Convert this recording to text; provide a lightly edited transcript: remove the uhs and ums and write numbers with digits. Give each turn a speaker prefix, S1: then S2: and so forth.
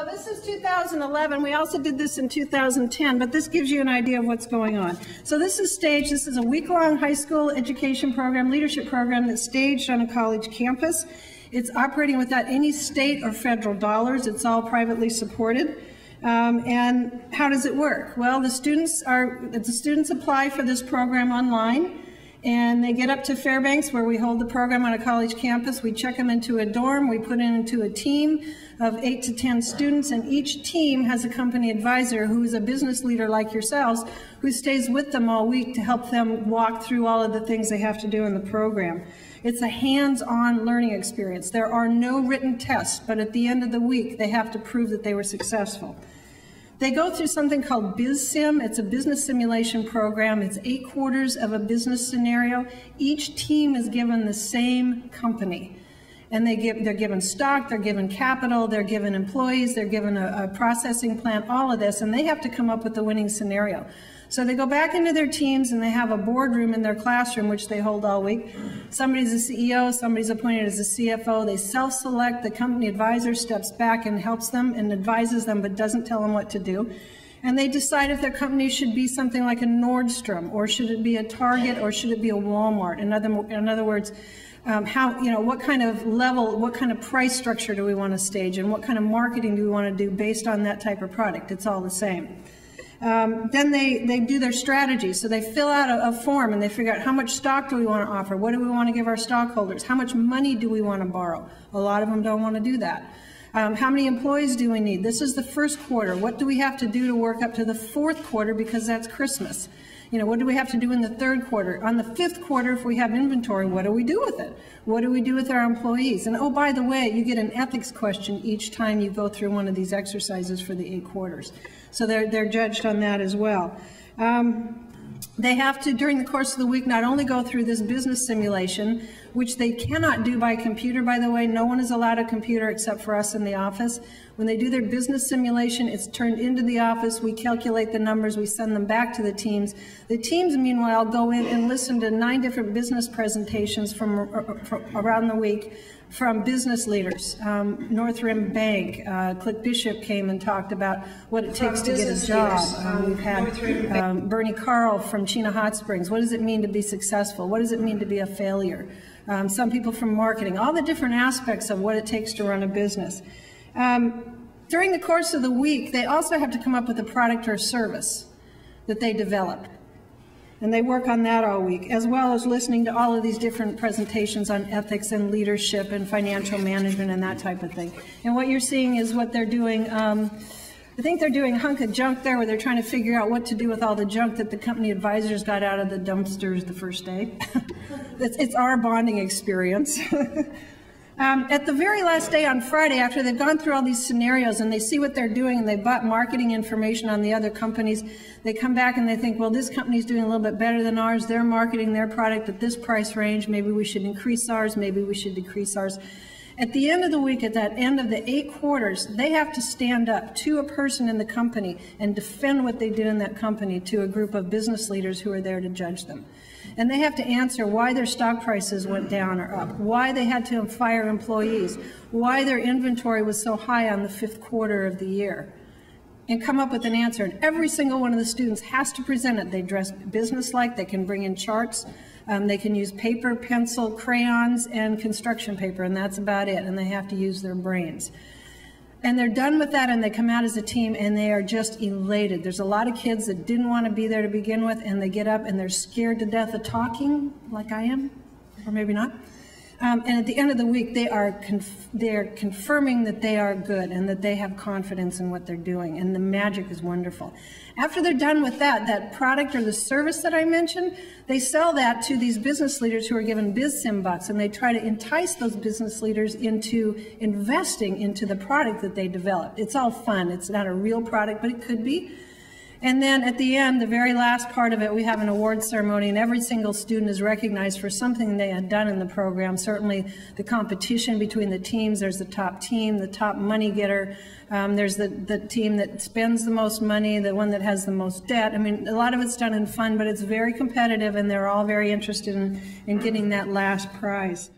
S1: So this is 2011. We also did this in 2010, but this gives you an idea of what's going on. So this is staged. This is a week-long high school education program, leadership program that's staged on a college campus. It's operating without any state or federal dollars. It's all privately supported. And how does it work? Well, the students apply for this program online, and they get up to Fairbanks, where we hold the program on a college campus. We check them into a dorm. We put them into a team of 8 to 10 students, and each team has a company advisor who is a business leader like yourselves, who stays with them all week to help them walk through all of the things they have to do in the program. It's a hands-on learning experience. There are no written tests, but at the end of the week, they have to prove that they were successful. They go through something called BizSim. It's a business simulation program. It's 8 quarters of a business scenario. Each team is given the same company. And they're given stock, they're given capital, they're given employees, they're given a processing plant, all of this, and they have to come up with the winning scenario. So they go back into their teams, and they have a boardroom in their classroom, which they hold all week. Somebody's a CEO, somebody's appointed as a CFO. They self-select. The company advisor steps back and helps them and advises them, but doesn't tell them what to do. And they decide if their company should be something like a Nordstrom, or should it be a Target, or should it be a Walmart. In other words, what kind of level, what kind of price structure do we want to stage, and what kind of marketing do we want to do based on that type of product? It's all the same. Then they do their strategy. So they fill out a form, and they figure out how much stock do we want to offer, what do we want to give our stockholders, how much money do we want to borrow. A lot of them don't want to do that. How many employees do we need? This is the first quarter. What do we have to do to work up to the fourth quarter, because that's Christmas? What do we have to do in the third quarter? On the fifth quarter, if we have inventory, what do we do with it? What do we do with our employees? And oh, by the way, you get an ethics question each time you go through one of these exercises for the 8 quarters. So they're judged on that as well. They have to, during the course of the week, not only go through this business simulation, which they cannot do by computer, by the way. No one is allowed a computer except for us in the office. When they do their business simulation, it's turned into the office. We calculate the numbers. We send them back to the teams. The teams, meanwhile, go in and listen to 9 different business presentations from around the week from business leaders. North Rim Bank, Click Bishop came and talked about what it takes to get a job. We've had Bernie Carl from Chena Hot Springs. What does it mean to be successful? What does it mean to be a failure? Some people from marketing, all the different aspects of what it takes to run a business. During the course of the week, they also have to come up with a product or service that they develop. And they work on that all week, as well as listening to all of these different presentations on ethics and leadership and financial management and that type of thing. And what you're seeing is what they're doing. I think they're doing a hunk of junk there, where they're trying to figure out what to do with all the junk that the company advisors got out of the dumpsters the first day. It's our bonding experience. At the very last day on Friday, after they've gone through all these scenarios and they see what they're doing and they bought marketing information on the other companies, they come back and they think, well, this company's doing a little bit better than ours. They're marketing their product at this price range. Maybe we should increase ours. Maybe we should decrease ours. At the end of the week, at that end of the 8 quarters, they have to stand up to a person in the company and defend what they did in that company to a group of business leaders who are there to judge them. And they have to answer why their stock prices went down or up, why they had to fire employees, why their inventory was so high on the 5th quarter of the year, and come up with an answer. And every single one of the students has to present it. They dress business-like. They can bring in charts. They can use paper, pencil, crayons, and construction paper, and that's about it. And they have to use their brains. And they're done with that, and they come out as a team, and they are just elated. There's a lot of kids that didn't want to be there to begin with, and they get up, and they're scared to death of talking, like I am, or maybe not. And at the end of the week, they are confirming that they are good and that they have confidence in what they're doing, and the magic is wonderful. After they're done with that product or the service that I mentioned, they sell that to these business leaders who are given BizSim bucks, and they try to entice those business leaders into investing into the product that they developed. It's all fun. It's not a real product, but it could be. And then at the end, the very last part of it, we have an award ceremony, and every single student is recognized for something they had done in the program. Certainly the competition between the teams, there's the top team, the top money getter, there's the team that spends the most money, the one that has the most debt. I mean, a lot of it's done in fun, but it's very competitive, and they're all very interested in getting that last prize.